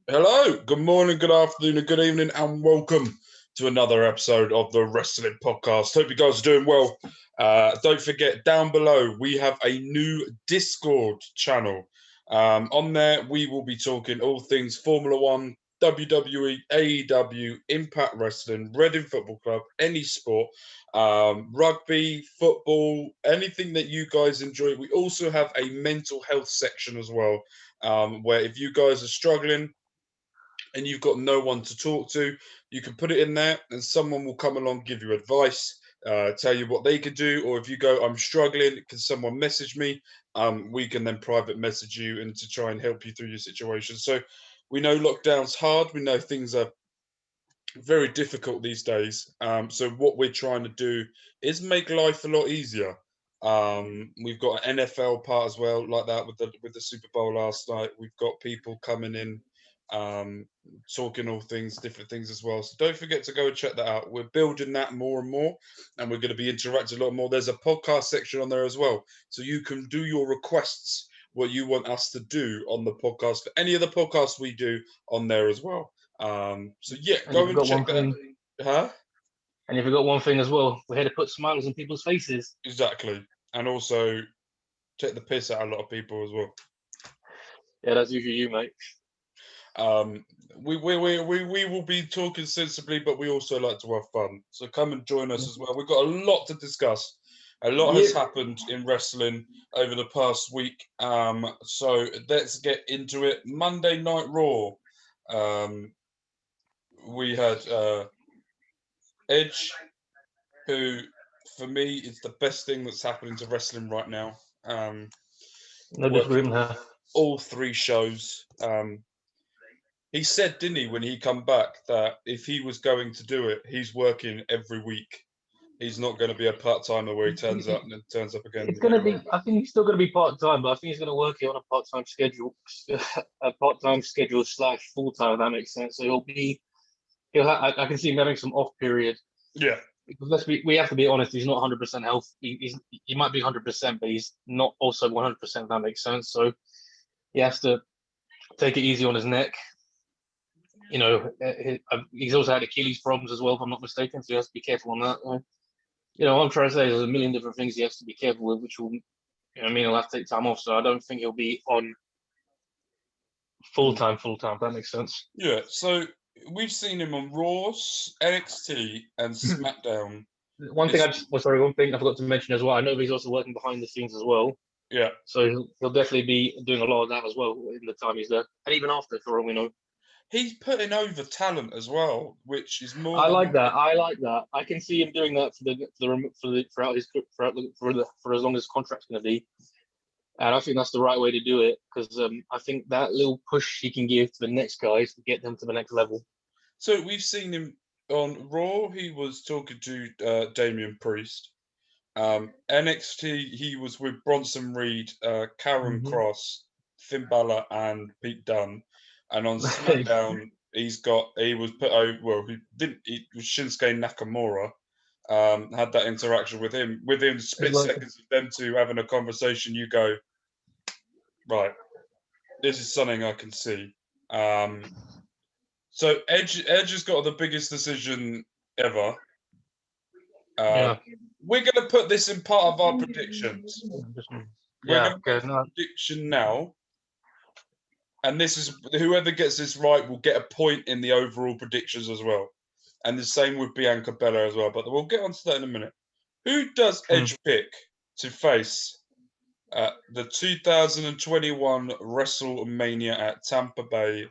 Hello, good morning, good afternoon, and good evening, and welcome to another episode of the Wrestling Podcast. Hope you guys are doing well. Don't forget, down below, we have a new Discord channel. On there, we will be talking all things Formula One, WWE, AEW, Impact Wrestling, Reading Football Club, any sport, rugby, football, anything that you guys enjoy. We also have a mental health section as well, where if you guys are struggling, and you've got no one to talk to, you can put it in there and someone will come along, give you advice, tell you what they could do. Or if you go, I'm struggling, can someone message me? We can then private message you and to try and help you through your situation. So we know lockdown's hard. We know things are very difficult these days. So what we're trying to do is make life a lot easier. We've got an NFL part as well, like that with the Super Bowl last night. We've got people coming in, talking all things, different things as well. So don't forget to go and check that out. We're building that more and more, and we're going to be interacting a lot more. There's a podcast section on there as well, so you can do your requests, what you want us to do on the podcast for any of the podcasts we do on there as well. So yeah, And go if and check that out. Huh? And if you got one thing as well, we're here to put smiles on people's faces. Exactly. And also take the piss out of a lot of people as well. Yeah, that's usually you, mate. We will be talking sensibly, but we also like to have fun. So come and join us as well. We've got a lot to discuss. A lot has happened in wrestling over the past week. So let's get into it. Monday Night Raw. We had Edge, who for me is the best thing that's happening to wrestling right now. No disagreement here. All three shows. He said, didn't he, when he come back, that if he was going to do it, he's working every week. He's not going to be a part-timer where he turns up and then turns up again. It's going to be, I think he's still going to be part-time, but I think he's going to work it on a part-time schedule, / full-time, if that makes sense. So I can see him having some off period. Yeah. Because we have to be honest, he's not 100% healthy. He might be 100%, but he's not also 100%, if that makes sense. So he has to take it easy on his neck. You know, he's also had Achilles problems as well, if I'm not mistaken, so he has to be careful on that. You know, what I'm trying to say is there's a million different things he has to be careful with, which will, he'll have to take time off. So I don't think he'll be on full-time, if that makes sense. Yeah, so we've seen him on Raw, NXT, and SmackDown. One thing I forgot to mention as well. I know he's also working behind the scenes as well. Yeah. So he'll definitely be doing a lot of that as well in the time he's there, and even after, for all we know. He's putting over talent as well, which is more. I like that. I can see him doing that for as long as his contract's going to be, and I think that's the right way to do it because I think that little push he can give to the next guys to get them to the next level. So we've seen him on Raw. He was talking to Damian Priest. NXT, he was with Bronson Reed, Karen Cross, Finn Balor, and Pete Dunne. And on SmackDown, he was put over. Well, it was Shinsuke Nakamura. Had that interaction with him. Within split seconds of them two having a conversation, you go, right, this is something I can see. So Edge has got the biggest decision ever. We're going to put this in part of our predictions. We're going to make a prediction now. And this is whoever gets this right will get a point in the overall predictions as well. And the same with Bianca Belair as well. But we'll get onto that in a minute. Who does Edge pick to face the 2021 WrestleMania at Tampa Bay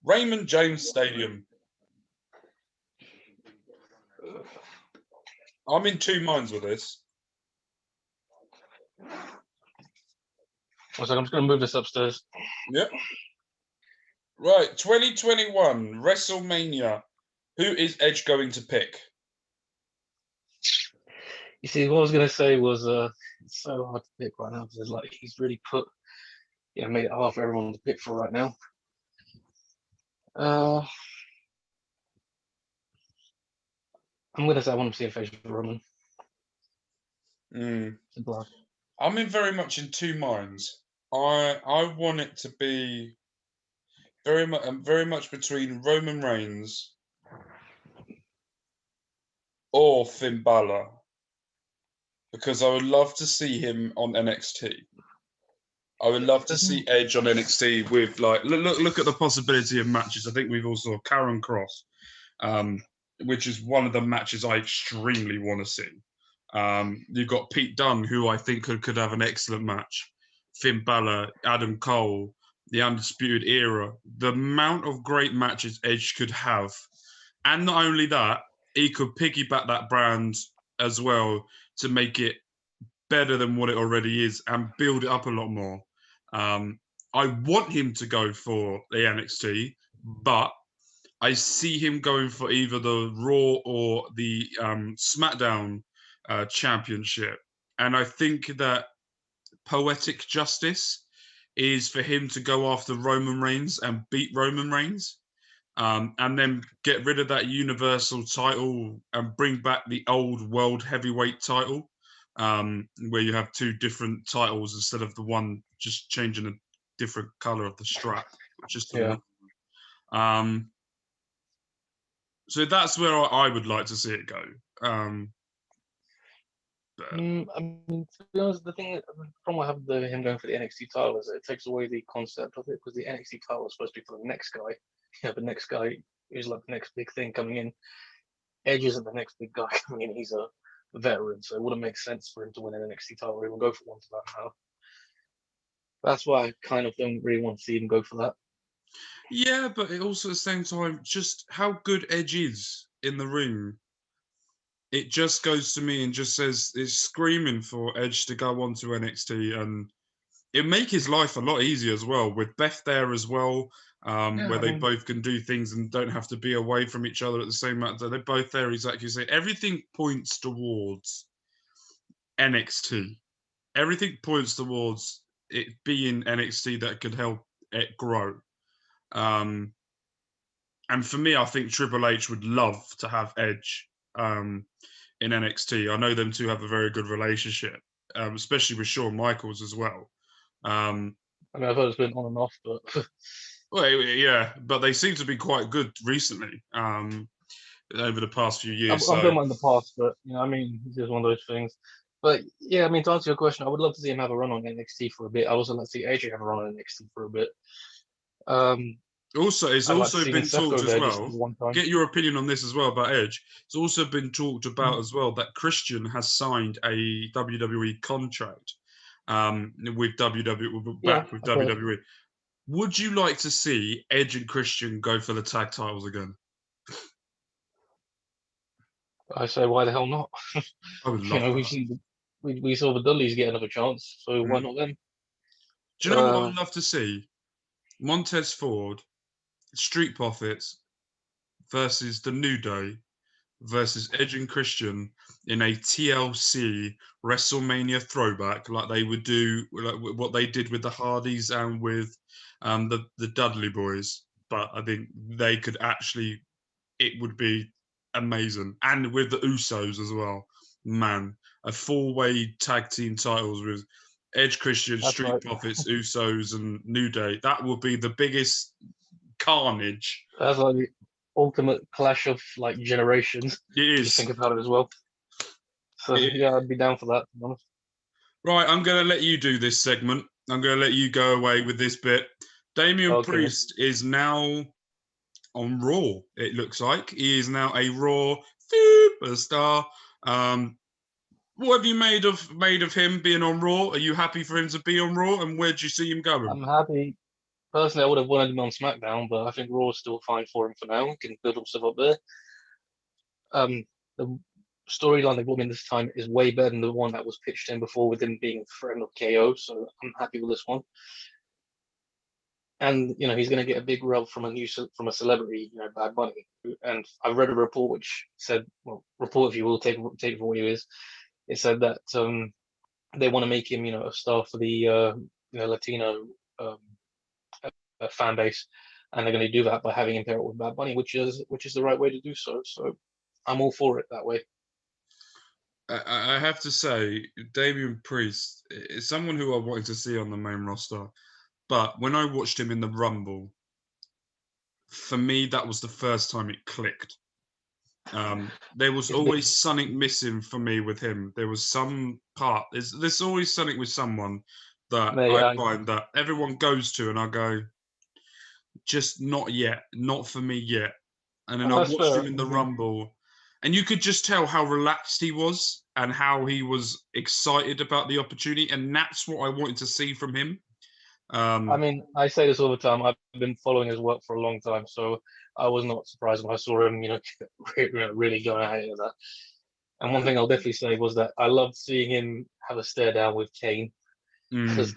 Raymond James Stadium? I'm in two minds with this. I'm just going to move this upstairs. Yep. Right, 2021 WrestleMania. Who is Edge going to pick? You see, what I was going to say was it's so hard to pick right now because he's really made it hard for everyone to pick for right now. I'm going to say I want him to see a face of Roman. I'm very much in two minds. I want it to be. very much between Roman Reigns or Finn Balor, because I would love to see him on NXT. I would love to see Edge on NXT with look at the possibility of matches. I think we've also Karen Cross, which is one of the matches I extremely want to see. You've got Pete Dunne, who I think could have an excellent match. Finn Balor, Adam Cole, the Undisputed Era. The amount of great matches Edge could have. And not only that, he could piggyback that brand as well to make it better than what it already is and build it up a lot more. I want him to go for the NXT, but I see him going for either the Raw or the SmackDown championship. And I think that poetic justice is for him to go after Roman Reigns and beat Roman Reigns. And then get rid of that Universal title and bring back the old World Heavyweight title, where you have two different titles instead of the one just changing a different color of the strap, which is so that's where I would like to see it go. I mean, to be honest, the problem I have with him going for the NXT title is that it takes away the concept of it, because the NXT title is supposed to be for the next guy. Yeah, the next guy is like the next big thing coming in. Edge isn't the next big guy coming in. He's a veteran, so it wouldn't make sense for him to win an NXT title or even go for one for that now. That's why I kind of don't really want to see him go for that. Yeah, but it also at the same time, just how good Edge is in the ring. It just goes to me and just says it's screaming for Edge to go on to NXT, and it make his life a lot easier as well, with Beth there as well, where they both can do things and don't have to be away from each other at the same time. They're both there, exactly. So everything points towards NXT. Everything points towards it being NXT that could help it grow. And for me, I think Triple H would love to have Edge in NXT. I know them two have a very good relationship, especially with Shawn Michaels as well. I mean, I've heard it's been on and off, but well, yeah, but they seem to be quite good recently, over the past few years. I've done one in the past, but I mean, it's just one of those things. But yeah, I mean, to answer your question, I would love to see him have a run on NXT for a bit. I also like to see AJ have a run on NXT for a bit. Also, it's also been talked as well. Get your opinion on this as well about Edge. It's also been talked about as well that Christian has signed a WWE contract with WWE, with WWE. Would you like to see Edge and Christian go for the tag titles again? I say, why the hell not? I would love we saw the Dudleys get another chance, so why not them? Do you know what I would love to see? Montez Ford, Street Profits versus the New Day versus Edge and Christian in a TLC WrestleMania throwback, like they would do, like what they did with the Hardys and with the Dudley Boys. But I think they could actually, it would be amazing, and with the Usos as well. Man, a four-way tag team titles with Edge, Christian, Street Profits, Usos, and New Day. That would be the biggest carnage. That's like the ultimate clash of like generations. It is. Just think about it as well. So yeah, I'd be down for that, to be honest. Right, I'm going to let you do this segment. I'm going to let you go away with this bit. Damian Priest is now on Raw, it looks like. He is now a Raw superstar. What have you made of him being on Raw? Are you happy for him to be on Raw, and where do you see him going? I'm happy. Personally, I would have wanted him on SmackDown, but I think Raw is still fine for him for now. He can build himself up there. The storyline they brought in this time is way better than the one that was pitched in before, with him being threatened of KO. So I'm happy with this one. And he's going to get a big rub from a celebrity, Bad Bunny. And I've read a report which said, well, report if you will, take it for what it is. It said that they want to make him, a star for the Latino fan base, and they're going to do that by having him pair up with Bad Bunny, which is the right way to do so. So I'm all for it that way. I have to say, Damian Priest is someone who I wanted to see on the main roster, but when I watched him in the Rumble, for me, that was the first time it clicked. There was always something missing for me with him. There was some part. There's always something with someone that I find that everyone goes to, and I go, just not yet, not for me yet. And then I watched him in the Rumble, and you could just tell how relaxed he was and how he was excited about the opportunity, and that's what I wanted to see from him. I mean, I say this all the time. I've been following his work for a long time, so I was not surprised when I saw him, really going at it at that. And one thing I'll definitely say was that I loved seeing him have a stare down with Kane. Because,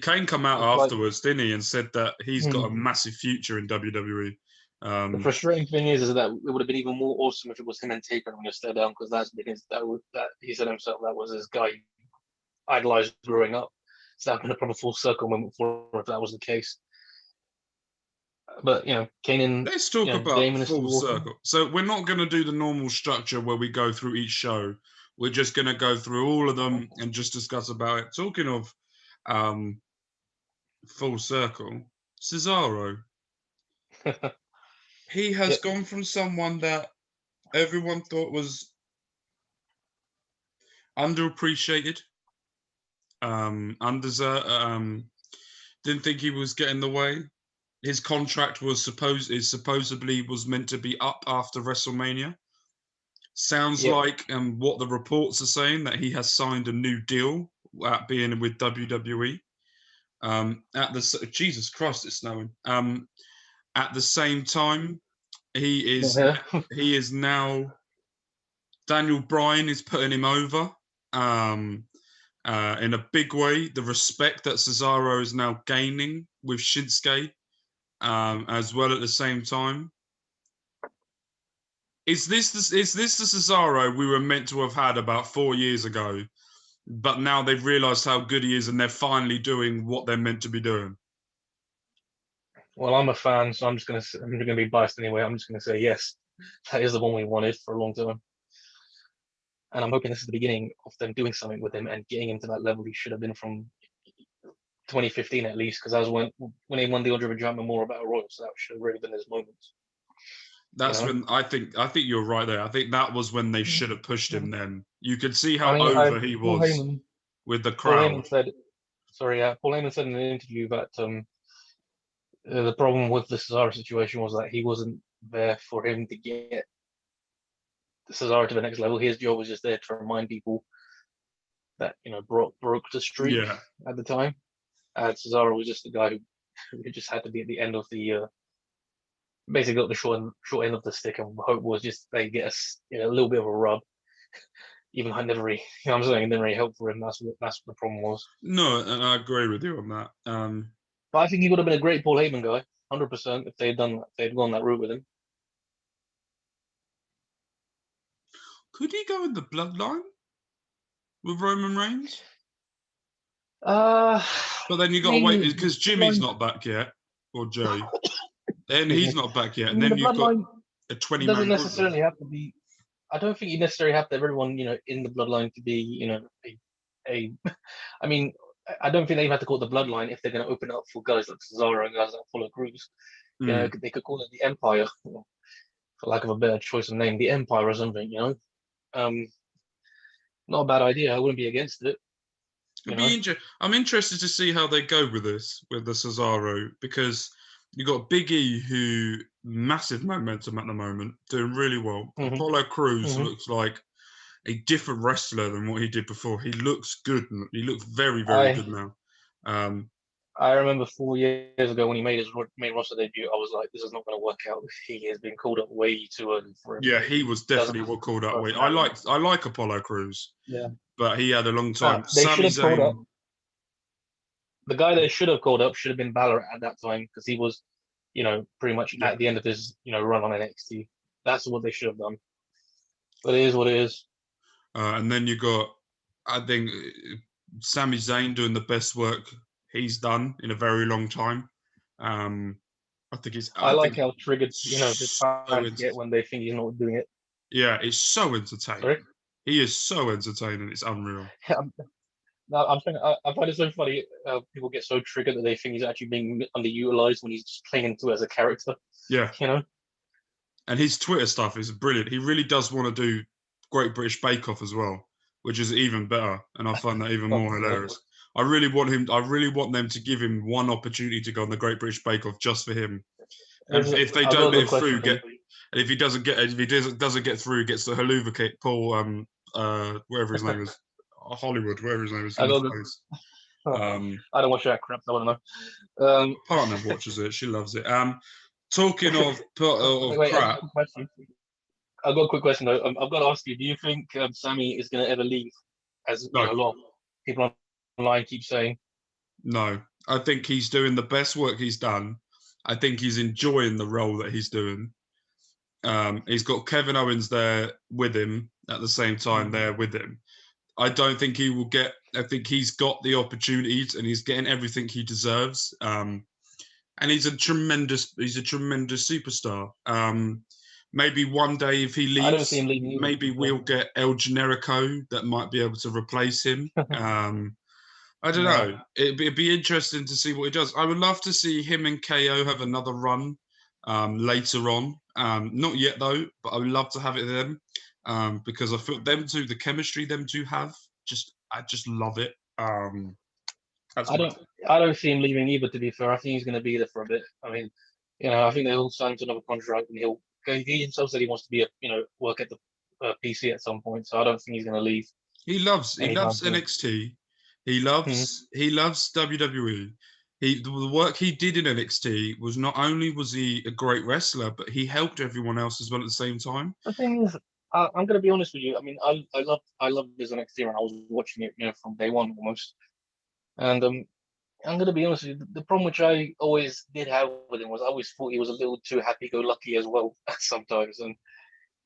Kane come out afterwards, didn't he, and said that he's got a massive future in WWE. The frustrating thing is that it would have been even more awesome if it was him and Taker having a stare down, because that he said himself that was his guy he idolized growing up. So that would have been a proper full circle moment for him if that was the case. But Kane and let's talk about full circle. So we're not going to do the normal structure where we go through each show. We're just going to go through all of them and just discuss about it. Talking of full circle, Cesaro. He has gone from someone that everyone thought was underappreciated, didn't think he was getting the way. His contract was supposedly was meant to be up after WrestleMania. Sounds like what the reports are saying, that he has signed a new deal at being with WWE. Jesus Christ, it's snowing. At the same time, he is now. Daniel Bryan is putting him over in a big way. The respect that Cesaro is now gaining with Shinsuke, as well at the same time. Is this the Cesaro we were meant to have had about 4 years ago, but now they've realised how good he is and they're finally doing what they're meant to be doing? Well, I'm a fan, so I'm gonna be biased anyway. I'm just gonna say yes, that is the one we wanted for a long time, and I'm hoping this is the beginning of them doing something with him and getting him to that level he should have been from 2015 at least, because that was when he won the Andre the Giant Memorial Battle Royal, so that should have really been his moment. That's when I think you're right there. I think that was when they should have pushed him. Then you could see how over he was with the crowd. Paul Heyman said in an interview that the problem with the Cesaro situation was that he wasn't there for him to get Cesaro to the next level. His job was just there to remind people that broke the streak at the time. Cesaro was just the guy who just had to be at the end of the basically got the short end of the stick, and hope was just they get a little bit of a rub. Even I never really, I'm saying it didn't really help for him. That's what the problem was. No, and I agree with you on that. But I think he would have been a great Paul Heyman guy, 100%, if they'd gone that route with him. Could he go in the bloodline with Roman Reigns? But then you got to wait because Jimmy's not back yet, or Joey. Then he's not back yet, and then you've got a 20-man. Doesn't necessarily have to be. I don't think you necessarily have to have everyone in the bloodline to be a. I mean, I don't think they even have to call it the bloodline if they're going to open up for guys like Cesaro and guys like Apollo Crews. They could call it the Empire, for lack of a better choice of name, the Empire or something. Not a bad idea. I wouldn't be against it. I'm interested to see how they go with this, with the Cesaro, because you got Big E, who massive momentum at the moment, doing really well. Apollo Crews looks like a different wrestler than what he did before. He looks good. He looks very, very good now. I remember 4 years ago when he made his main roster debut, I was like, this is not going to work out. He has been called up way too early for him. Yeah, he was definitely called up way. I like Apollo Crews. Yeah. But he had a long time. They should have called up. The guy they should have called up should have been Balor at that time, because he was, pretty much at the end of his, run on NXT. That's what they should have done. But it is what it is. And then you got, I think, Sami Zayn doing the best work he's done in a very long time. I think he's. I like how triggered, the fans get when they think he's not doing it. Yeah, it's so entertaining. Sorry? He is so entertaining. It's unreal. No, I find it so funny. People get so triggered that they think he's actually being underutilized when he's just playing into it as a character. Yeah. You know. And his Twitter stuff is brilliant. He really does want to do Great British Bake Off as well, which is even better, and I find that even more hilarious. I really want them to give him one opportunity to go on the Great British Bake Off just for him. And if they don't let him through, and if he doesn't get through, gets the haluva kick, Paul, whatever his name is, Hollywood, whatever his name is. I don't watch that crap. I want to know. Partner watches it. She loves it. Talking of wait, crap. I've got a quick question though. I've got to ask you: do you think Sammy is going to ever leave? As No. a lot of people online keep saying. No, I think he's doing the best work he's done. I think he's enjoying the role that he's doing. He's got Kevin Owens there with him at the same time there with him. I don't think he will get. I think he's got the opportunities and he's getting everything he deserves. And he's a tremendous superstar. Maybe one day if he leaves, I don't see him leaving either. Maybe we'll get El Generico that might be able to replace him. I don't know. It'd be interesting to see what he does. I would love to see him and KO have another run later on. Not yet though, but I would love to have it then because I feel them two, the chemistry them two have, I just love it. I don't see him leaving either. To be fair, I think he's going to be there for a bit. I mean, I think they'll sign to another contract, and he himself said he wants to be work at the PC at some point. So I don't think he's going to leave. He loves NXT. He loves WWE. The work he did in NXT was not only was he a great wrestler, but he helped everyone else as well at the same time. The thing is, I'm going to be honest with you. I mean, I love his NXT, and I was watching it, from day one almost. And I'm going to be honest with you. The problem which I always did have with him was I always thought he was a little too happy-go-lucky as well sometimes, and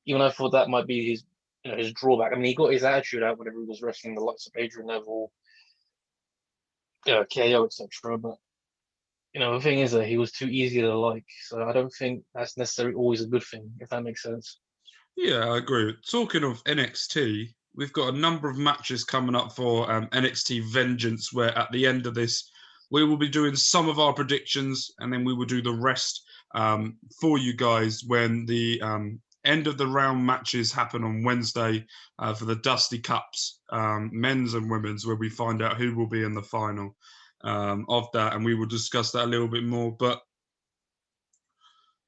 even I thought that might be his drawback. I mean, he got his attitude out whenever he was wrestling the likes of Adrian Neville, KO, etc. But the thing is that he was too easy to like, so I don't think that's necessarily always a good thing, if that makes sense. Yeah, I agree. Talking of NXT, we've got a number of matches coming up for NXT Vengeance, where at the end of this, we will be doing some of our predictions, and then we will do the rest for you guys when the end of the round matches happen on Wednesday for the Dusty Cups, men's and women's, where we find out who will be in the final of that, and we will discuss that a little bit more. But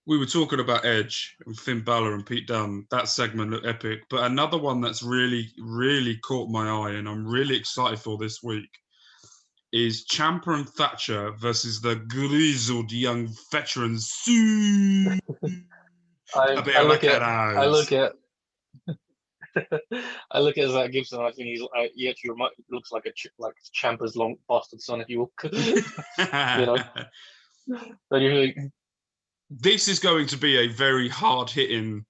we were talking about Edge and Finn Balor and Pete Dunne. That segment looked epic. But another one that's really, really caught my eye and I'm really excited for this week is Ciampa and Thatcher versus the grizzled young veterans. I look at Zach Gibson. I think he actually looks like Ciampa's long bastard son, if you will. But you think this is going to be a very hard-hitting,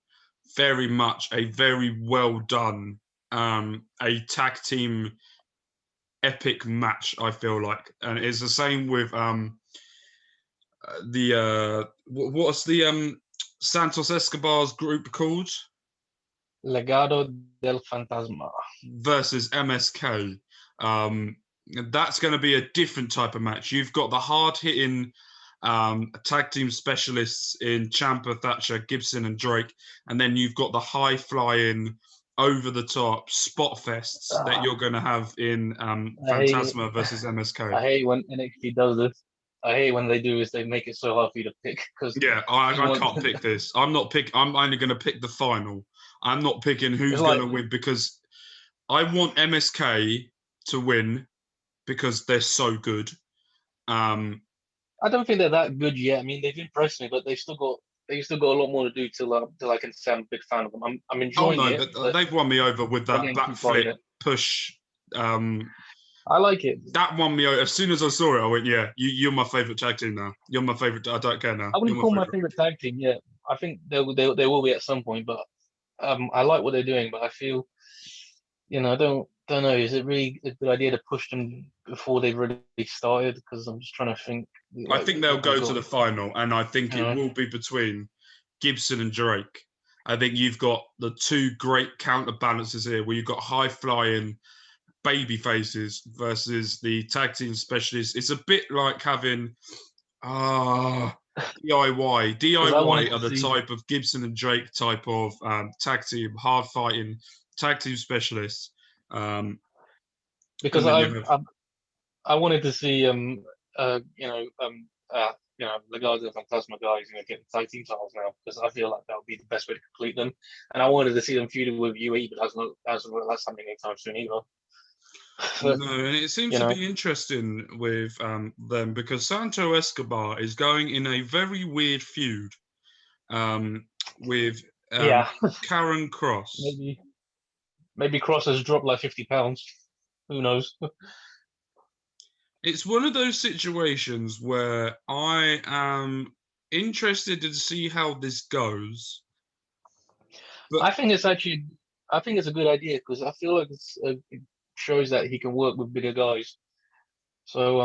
very much a very well done, a tag team epic match, I feel like. And it's the same with what's the Santos Escobar's group called? Legado del Fantasma versus MSK. That's going to be a different type of match. You've got the hard-hitting tag team specialists in Ciampa, Thatcher, Gibson, and Drake, and then you've got the high-flying, over-the-top spot fests that you're going to have in Phantasma versus MSK. I hate when NXT does this. I hate when they do is they make it so hard for you to pick. I can't pick this. I'm only going to pick the final. I'm not picking who's going to win because I want MSK to win because they're so good. I don't think they're that good yet. I mean, they've impressed me, but they've still got a lot more to do till I can say I'm a big fan of them. I'm enjoying it. But they've won me over with that backflip push. I like it. That won me over. As soon as I saw it, I went, "Yeah, you're my favorite tag team now. You're my favorite. I don't care now." I wouldn't call my favorite tag team. Yeah, I think they will be at some point. But I like what they're doing. But I feel, I don't know. Is it really a good idea to push them before they've really started? Because I'm just trying to think. I think they'll go to the final, and I think it will be between Gibson and Drake. I think you've got the two great counterbalances here, where you've got high-flying, baby faces versus the tag team specialists. It's a bit like having DIY. DIY are the type of Gibson and Drake type of tag team, hard fighting tag team specialists. Because I wanted to see the guys are Phantasma guys, getting tag team titles now, because I feel like that would be the best way to complete them. And I wanted to see them feuding with UE, but that's happening anytime soon either. No, and it seems to be interesting with them because Santo Escobar is going in a very weird feud with Karen Cross. Maybe Cross has dropped like 50 pounds. Who knows? It's one of those situations where I am interested to see how this goes. But I think it's a good idea because I feel like it shows that he can work with bigger guys. So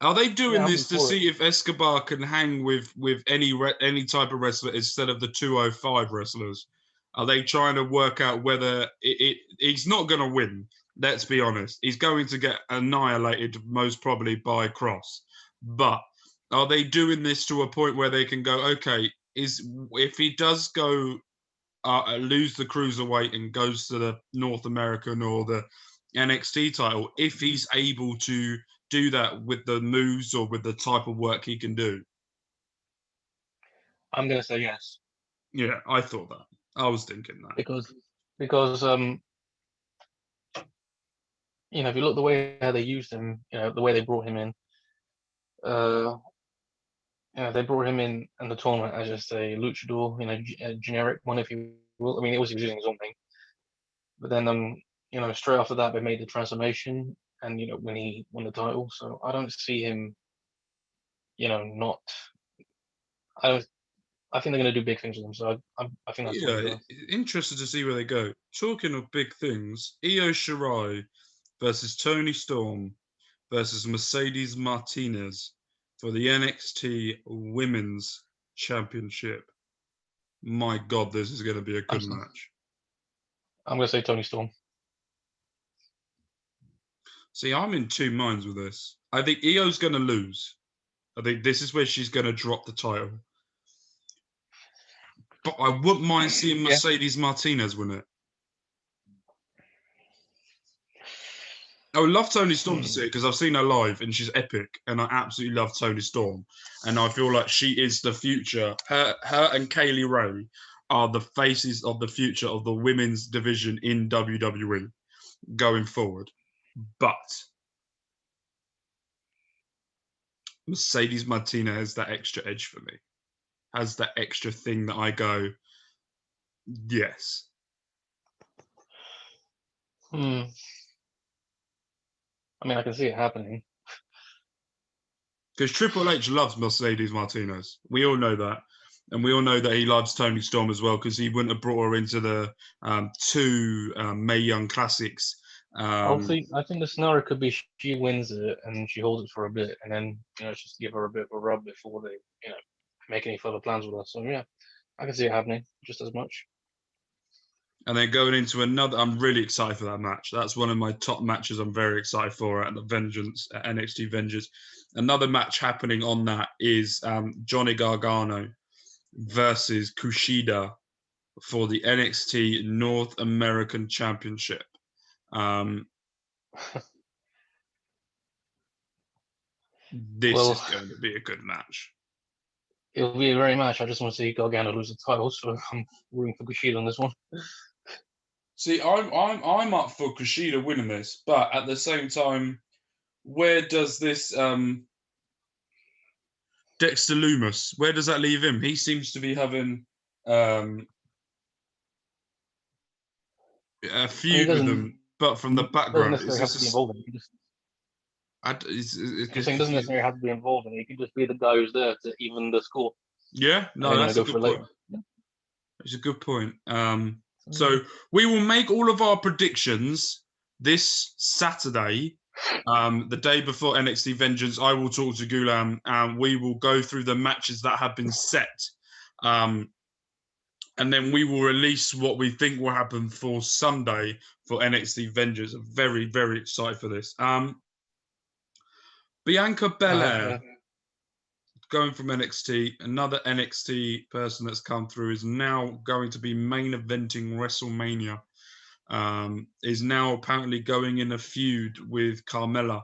are they doing this to see if Escobar can hang with any type of wrestler instead of the 205 wrestlers? Are they trying to work out whether he's not going to win? Let's be honest. He's going to get annihilated most probably by Cross. But are they doing this to a point where they can go, okay, if he does go lose the cruiserweight and goes to the North American or the NXT title, if he's able to do that with the moves or with the type of work he can do? I'm going to say yes. Yeah, I thought that. I was thinking that. Because if you look the way how they used him, the way they brought him in, they brought him in the tournament as just a luchador, a generic one, if you will. I mean, he was using his own name. But then, straight after that, they made the transformation and, when he won the title. So I don't see him, not... I think they're going to do big things with them. So I think that's what interested to see where they go. Talking of big things, Io Shirai versus Toni Storm versus Mercedes Martinez for the NXT Women's Championship. My God, this is going to be a good match. I'm going to say Toni Storm. See, I'm in two minds with this. I think Io's going to lose. I think this is where she's going to drop the title. But I wouldn't mind seeing Mercedes Martinez win it. I would love Toni Storm to see it because I've seen her live and she's epic, and I absolutely love Toni Storm, and I feel like she is the future. Her and Kaylee Ray are the faces of the future of the women's division in WWE going forward. But Mercedes Martinez has that extra edge for me. Has that extra thing that I go, yes. I mean, I can see it happening. Because Triple H loves Mercedes Martinez. We all know that. And we all know that he loves Toni Storm as well, because he wouldn't have brought her into the two Mae Young Classics. I think the scenario could be she wins it and she holds it for a bit, and then just give her a bit of a rub before they make any further plans with her. So yeah, I can see it happening just as much. And then going into another, I'm really excited for that match. That's one of my top matches I'm very excited for at the NXT Vengeance. Another match happening on that is Johnny Gargano versus Kushida for the NXT North American Championship. This is going to be a good match. It'll be a great match. I just want to see Gargano lose the title, so I'm rooting for Kushida on this one. See, I'm up for Kushida winning this, but at the same time, where does this Dexter Lumis, where does that leave him? He seems to be having a feud with them, but from the background. Doesn't necessarily have to be involved in it. He doesn't necessarily have to be involved in it. He can just be the guy who's there to even the score. Yeah, no, that's a good point. It's a good point. So we will make all of our predictions this Saturday, the day before NXT Vengeance. I will talk to Gulam and we will go through the matches that have been set and then we will release what we think will happen for Sunday for NXT Vengeance. I'm very, very excited for this. Bianca Belair going from NXT, another NXT person that's come through is now going to be main eventing WrestleMania. Is now apparently going in a feud with Carmella.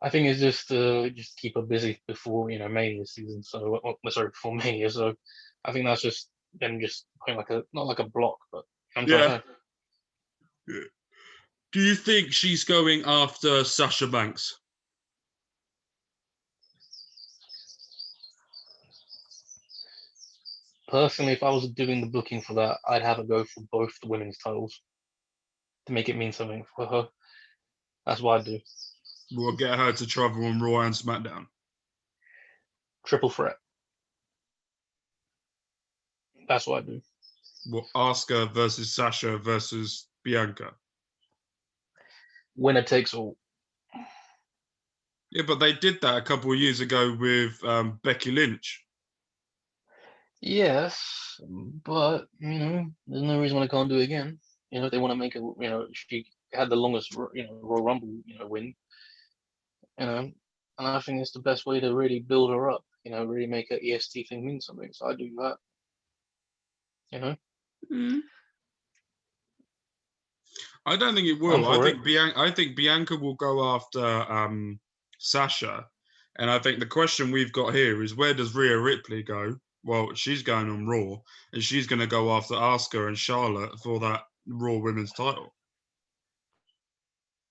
I think it's just keep her busy before Mania season. So before Mania. So I think that's just them just putting not like a block, but I'm trying to say. Do you think she's going after Sasha Banks? Personally, if I was doing the booking for that, I'd have her go for both the women's titles to make it mean something for her. That's what I'd do. We'll get her to travel on Raw and SmackDown. Triple threat. That's what I'd do. Well, Asuka versus Sasha versus Bianca. Winner takes all. Yeah, but they did that a couple of years ago with Becky Lynch. Yes, but there's no reason why I can't do it again. If they want to make it, she had the longest, Royal Rumble, win. And I think it's the best way to really build her up. Really make her EST thing mean something. So I do that. I don't think it will. I think Bianca will go after Sasha, and I think the question we've got here is, where does Rhea Ripley go? Well, she's going on Raw, and she's going to go after Asuka and Charlotte for that Raw Women's title.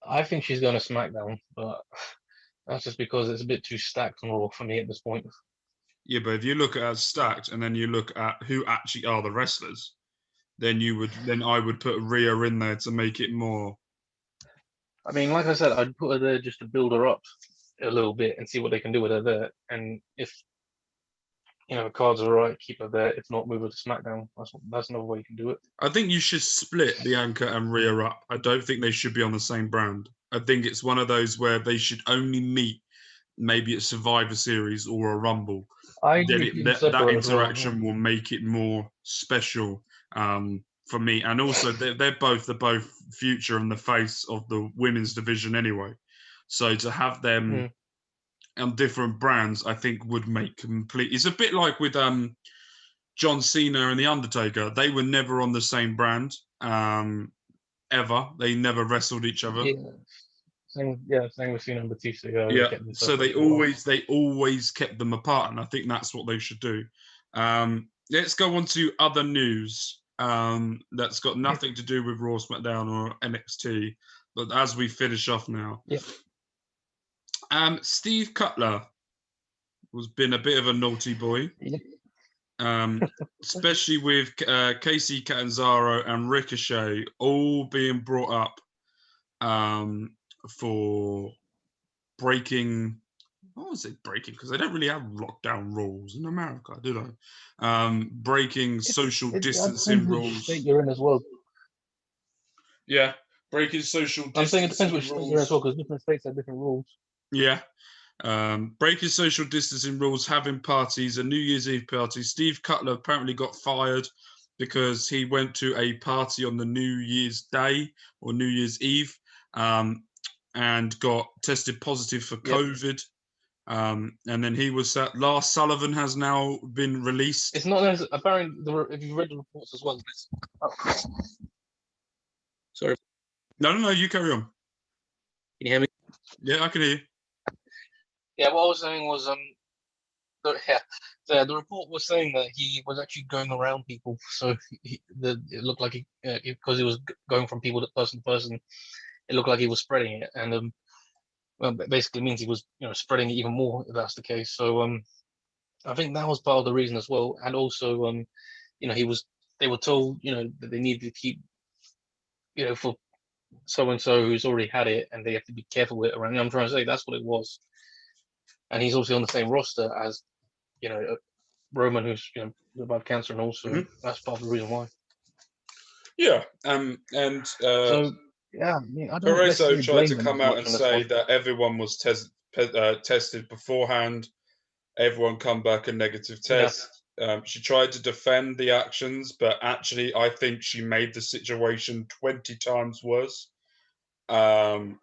I think she's going to SmackDown, but that's just because it's a bit too stacked on Raw for me at this point. Yeah, but if you look at it stacked, and then you look at who actually are the wrestlers, then I would put Rhea in there to make it more. I mean, like I said, I'd put her there just to build her up a little bit and see what they can do with her there. And if the cards are right, keep her there. If not, move her to SmackDown. That's another way you can do it. I think you should split Bianca and Rhea up. I don't think they should be on the same brand. I think it's one of those where they should only meet maybe at Survivor Series or a Rumble. That interaction will make it more special for me. And also, they're both the future and the face of the women's division anyway. So to have them on different brands, I think would make complete. It's a bit like with John Cena and The Undertaker. They were never on the same brand ever. They never wrestled each other. Same with Cena and Batista. So they always kept them apart, and I think that's what they should do. Let's go on to other news that's got nothing to do with Raw, SmackDown, or NXT. But as we finish off now, Steve Cutler has been a bit of a naughty boy, especially with Casey Catanzaro and Ricochet all being brought up for breaking. What was it breaking? Because they don't really have lockdown rules in America, do they? Breaking social distancing rules. State you're in as well. Yeah, breaking social distancing. I'm saying it depends which state you're in as well, because different states have different rules. Yeah. Breaking social distancing rules, having parties, a New Year's Eve party. Steve Cutler apparently got fired because he went to a party on the New Year's Day or New Year's Eve and got tested positive for COVID. And then he was Lars Sullivan has now been released. It's not apparently. If you read the reports as well. Sorry. No. You carry on. Can you hear me? Yeah, I can hear you. Yeah, what I was saying was the report was saying that he was actually going around people, so it looked like because he was going from people to person, it looked like he was spreading it, and it basically means he was spreading it even more if that's the case. So I think that was part of the reason as well, and also they were told that they needed to keep for so and so who's already had it, and they have to be careful with it around. I'm trying to say that's what it was. And he's also on the same roster as, Roman, who's about cancer, and also that's part of the reason why. Yeah, so yeah, I mean, I don't Perezo tried to come out and say that everyone was tested beforehand, everyone come back a negative test. She tried to defend the actions, but actually, I think she made the situation 20 times worse. Than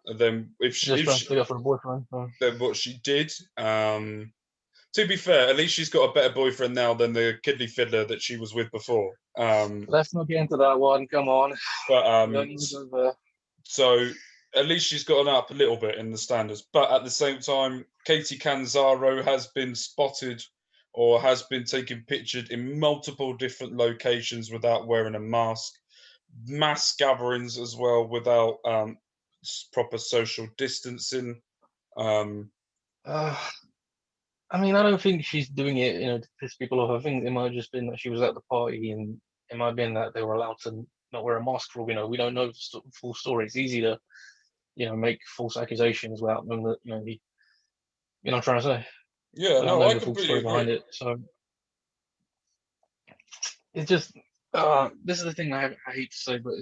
if she, Just trying to figure out for a boyfriend. So. than what she did. To be fair, at least she's got a better boyfriend now than the kidney fiddler that she was with before. Let's not get into that one. Come on. But We don't need to go there. so at least she's gotten up a little bit in the standards. But at the same time, Katie Canzaro has been spotted or has been taken pictured in multiple different locations without wearing a mask, mass gatherings as well without proper social distancing. I mean, I don't think she's doing it, to piss people off. I think it might have just been that she was at the party, and it might have been that they were allowed to not wear a mask for all we know. We don't know the full story. It's easy to, make false accusations without knowing that, what I'm trying to say. Yeah, Without no, knowing I the full completely story behind agree. it. So it's just, this is the thing I hate to say, but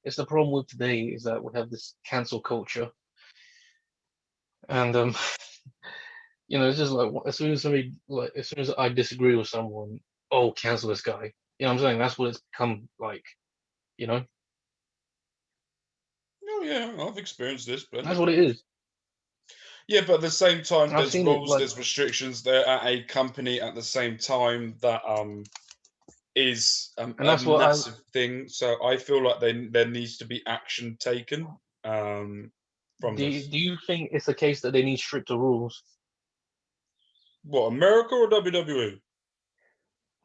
it's the problem with today is that we have this cancel culture, and it's just like as soon as I disagree with someone, oh, cancel this guy. You know what I'm saying? That's what it's become like. Oh yeah, I've experienced this That's plenty. what it is. Yeah, but at the same time, I've there's seen it rules, like, there's restrictions. They're at a company at the same time that is and a that's what massive thing. So I feel like there needs to be action taken from do. this. Do you think it's a case that they need stricter rules? What, America or WWE?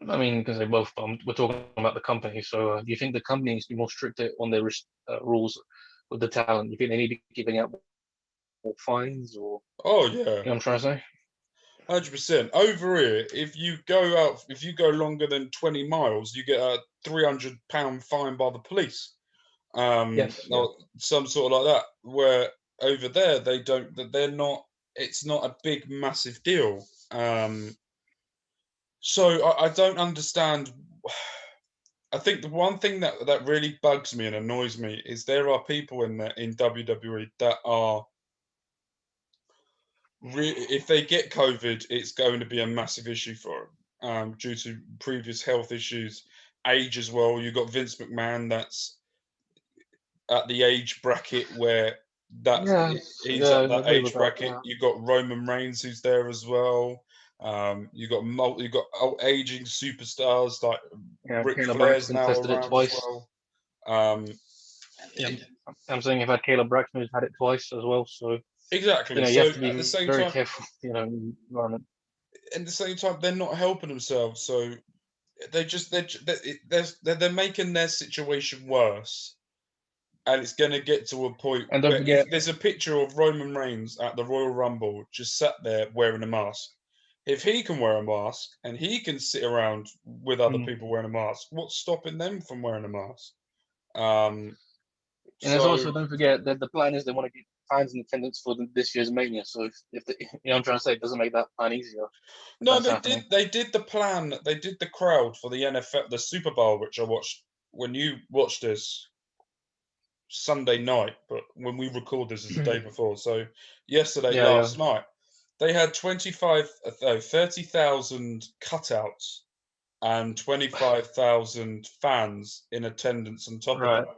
I mean, because they both. We're talking about the company, so do you think the company needs to be more stricter on their rules with the talent? You think they need to be giving out more fines, or Oh you yeah, know what I'm trying to say? 100%. Over here, if you go longer than 20 miles, you get a £300 fine by the police. Yes. Yeah. Or some sort of like that. Where over there they don't. They're not. It's not a big massive deal. So I don't understand. I think the one thing that really bugs me and annoys me is there are people in WWE that are if they get COVID, it's going to be a massive issue for them due to previous health issues, age as well. You've got Vince McMahon that's at the age bracket where Yeah. he's Yeah. at I that agree with age that. bracket. Yeah. You've got Roman Reigns who's there as well. You've got aging superstars like Yeah. Ric Kayla Flair's Braxton now tested it around as twice. well. Um, Yeah. I'm saying I've had Kayla Braxton who's had it twice as well. So exactly. you So have to at the be same very time, careful. In the environment. they're not helping themselves. So they're making their situation worse. And it's going to get to a point And don't where if forget, there's a picture of Roman Reigns at the Royal Rumble just sat there wearing a mask, if he can wear a mask and he can sit around with other and people wearing a mask, what's stopping them from wearing a mask? Um, there's so also don't forget that the plan is they want to get fans in attendance for this year's Mania. So if I'm trying to say, it doesn't make that plan easier if no, that's happening. they did the plan, they did the crowd for the NFL, the Super Bowl, which I watched when you watched this Sunday night, but when we record this is the day before. So yesterday, Yeah, yeah, last night, they had 30,000 cutouts and 25,000 fans in attendance on top of right, that.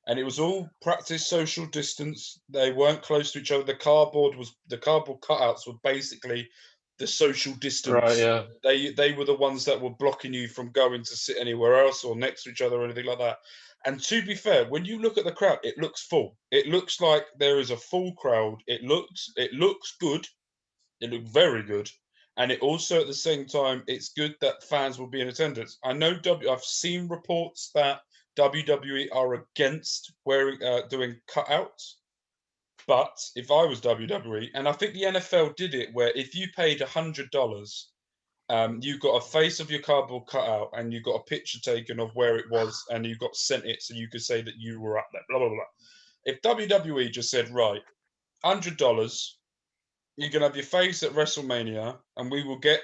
And it was all practice social distance. They weren't close to each other. The cardboard cutouts were basically the social right, distance. yeah. They were the ones that were blocking you from going to sit anywhere else or next to each other or anything like that. And to be fair, when you look at the crowd, it looks full. It looks like there is a full crowd. It looks good. It looked very good. And it also, at the same time, it's good that fans will be in attendance. I've seen reports that WWE are against wearing doing cutouts. But if I was WWE, and I think the NFL did it, where if you paid $100, you got a face of your cardboard cutout, and you got a picture taken of where it was, and you got sent it, so you could say that you were up there. Blah blah blah. If WWE just said, right, $100, you can have your face at WrestleMania, and we will get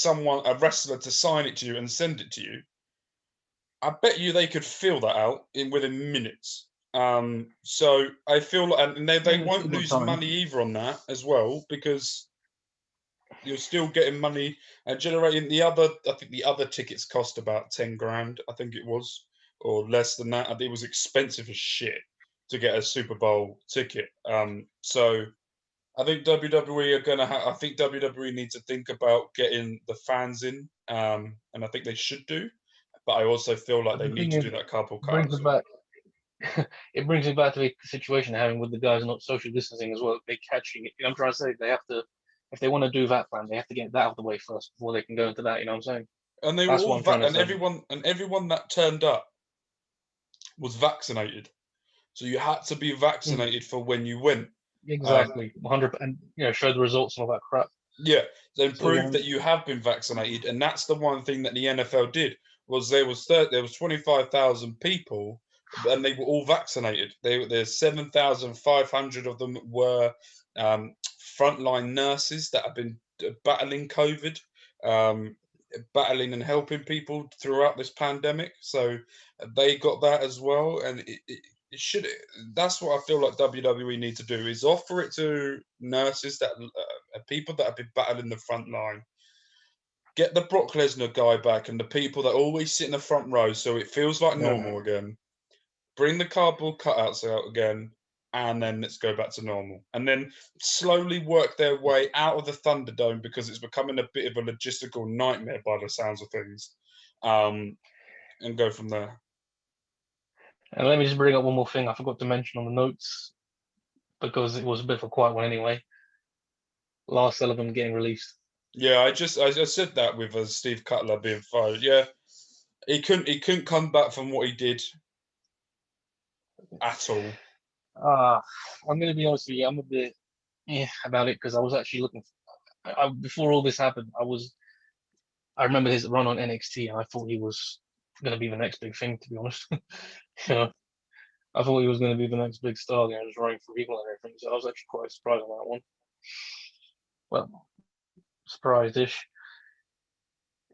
a wrestler, to sign it to you and send it to you. I bet you they could fill that out within minutes. So I feel like, and they Yeah, won't still got lose time. money either on that as well, because you're still getting money and generating I think the other tickets cost about 10 grand, I think it was, or less than that. It was expensive as shit to get a Super Bowl ticket. So I think WWE are gonna I think WWE need to think about getting the fans in, and I think they should do. But I also feel like But they the need thing to is, do that cardboard it cutout brings as it well. back. It brings me back to the situation having with the guys not social distancing as well. They catching it. You know, I'm trying to say they have to, if they want to do that plan, they have to get that out of the way first before they can go into that. You know what I'm saying? And they were That's what all I'm trying to and say. everyone that turned up was vaccinated. So you had to be vaccinated for when you went. Exactly, 100, and show the results and all that crap. Yeah, then So prove that you have been vaccinated, and that's the one thing that the NFL did was there was 25,000 people, and they were all vaccinated. There's 7,500 of them were frontline nurses that have been battling COVID, um, battling and helping people throughout this pandemic. So they got that as well, and it should. That's what I feel like WWE need to do is offer it to nurses that people that have been battling the front line. Get the Brock Lesnar guy back and the people that always sit in the front row, so it feels like yeah. normal again. Bring the cardboard cutouts out again, and then let's go back to normal. And then slowly work their way out of the Thunderdome because it's becoming a bit of a logistical nightmare by the sounds of things, and go from there. And let me just bring up one more thing I forgot to mention on the notes because it was a bit of a quiet one anyway. Lars Sullivan getting released. Yeah, I said that with Steve Cutler being fired. Yeah, he couldn't come back from what he did at all. I'm going to be honest with you. I'm a bit about it because I was actually looking. Before all this happened, I remember his run on NXT, and I thought he was going to be the next big thing. To be honest, I thought he was going to be the next big star. Just running for people and everything. So I was actually quite surprised on that one. Well, surprised-ish.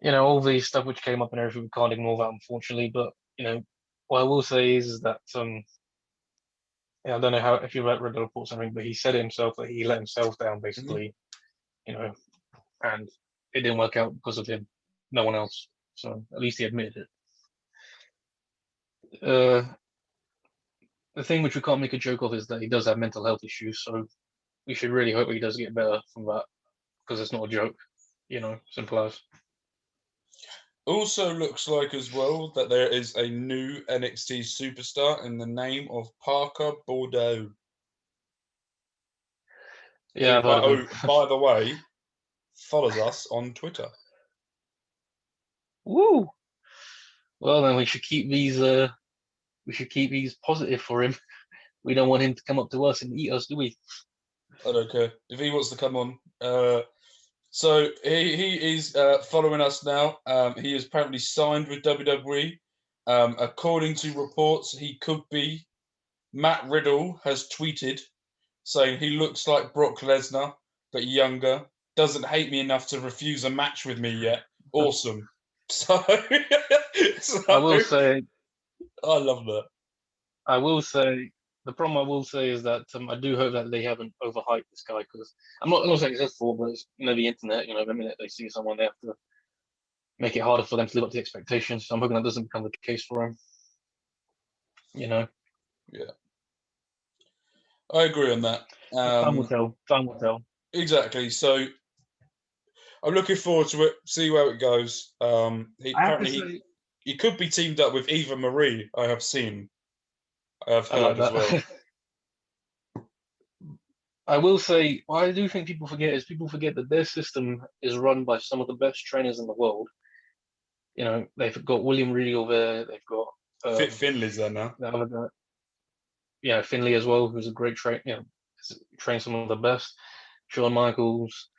All the stuff which came up and everything, we can't ignore that, unfortunately. But what I will say is that I don't know how if you read the reports or something, but he said himself that he let himself down basically, and it didn't work out because of him, no one else. So at least he admitted it. The thing which we can't make a joke of is that he does have mental health issues. So we should really hope he does get better from that because it's not a joke. Simple as. Also looks like as well that there is a new NXT superstar in the name of Parker Bordeaux. Yeah, I've heard of him. By the way, follows us on Twitter. Woo! Well, then we should keep these. Positive for him. We don't want him to come up to us and eat us, do we? I don't care if he wants to come on. So he is following us now. He is apparently signed with WWE. According to reports, he could be. Matt Riddle has tweeted saying he looks like Brock Lesnar, but younger. Doesn't hate me enough to refuse a match with me yet. Awesome. So I will say, I love that. I will say, the problem I will say is that I do hope that they haven't overhyped this guy because I'm not saying it's his fault, but it's the internet. The minute they see someone, they have to make it harder for them to live up to the expectations. So I'm hoping that doesn't become the case for him. Yeah. I agree on that. Time will tell. Time will tell. Exactly. So I'm looking forward to it. See where it goes. He could be teamed up with Eva Marie. I have heard as well. I will say, what I do think people forget that their system is run by some of the best trainers in the world. They've got William Regal there. They've got Fit Finley's there now. The other guy, Finley as well, who's a great trainer. Trains some of the best. Shawn Michaels,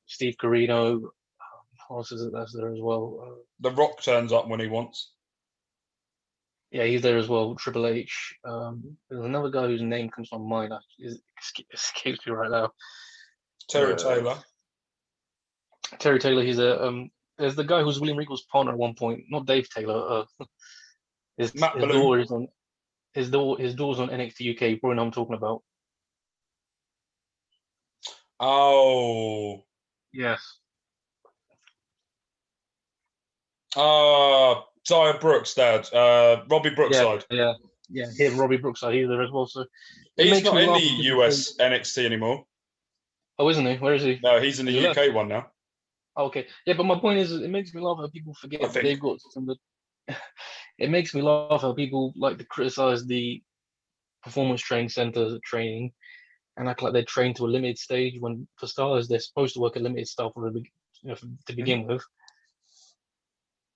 Steve Corino. Who else is it that's there as well? The Rock turns up when he wants. Yeah, he's there as well. Triple H. There's another guy whose name comes to my mind. It escapes me right now. Terry Taylor. Terry Taylor. He's there's the guy who's William Regal's partner at one point. Not Dave Taylor. His door is on. His door's on NXT UK. You probably know what I'm talking about. Oh. Yes. Zaya Brooks' dad, Robbie Brookside. Yeah. Him, Robbie Brookside, he's there as well. So it He's makes not me in the laugh when people say, US NXT anymore. "Oh, isn't he? Where is he? No, he's in Has he the left?" UK one now, Oh, okay. Yeah, but my point is, it makes me laugh how people I forget that think. they've got some of the. It makes me laugh how people like to criticize the performance training center training and act like they're trained to a limited stage when, for starters, they're supposed to work a limited style to begin with.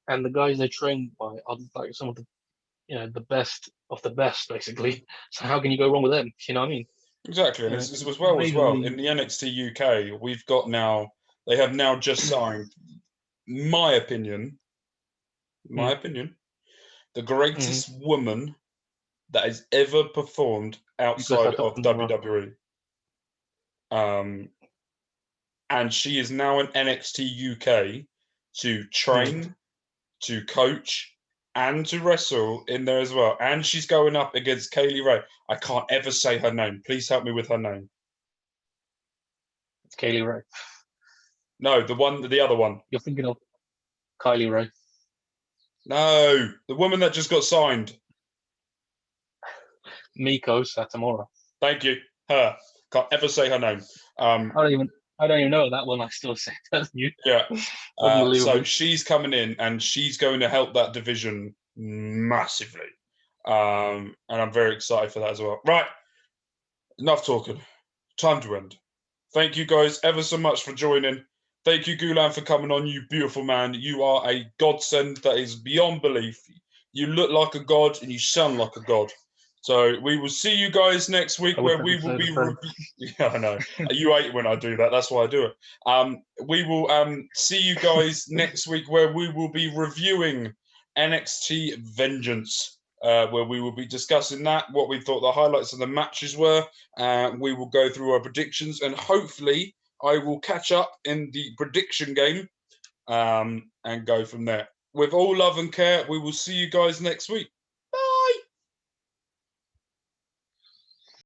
And the guys they train by are like some of the the best of the best, basically. So how can you go wrong with them? You know what I mean? Exactly, and You know, it's it's as well in amazingly. the NXT UK, they have now just signed, my opinion, the Mhm. greatest woman that has ever performed Because outside that's of WWE. And she is now in NXT UK to train, to coach, and to wrestle in there as well. And she's going up against Kaylee Ray. I can't ever say her name. Please help me with her name. It's Kaylee Ray. No, the other one. You're thinking of Kylie Ray. No, the woman that just got signed. Miko Satomura. Thank you. Her. Can't ever say her name. I don't even know that one. I still say that you. Yeah. So Unbelievable. she's coming in and she's going to help that division massively. And I'm very excited for that as well. Right. Enough talking. Time to end. Thank you guys ever so much for joining. Thank you, Gulan, for coming on, you beautiful man. You are a godsend that is beyond belief. You look like a god and you sound like a god. So we will see you guys next week I wish where I we could will say be. the Yeah, I know. You hate when I do that. That's why I do it. We will see you guys next week where we will be reviewing NXT Vengeance, where we will be discussing that, what we thought the highlights of the matches were. We will go through our predictions and hopefully I will catch up in the prediction game and go from there. With all love and care, we will see you guys next week.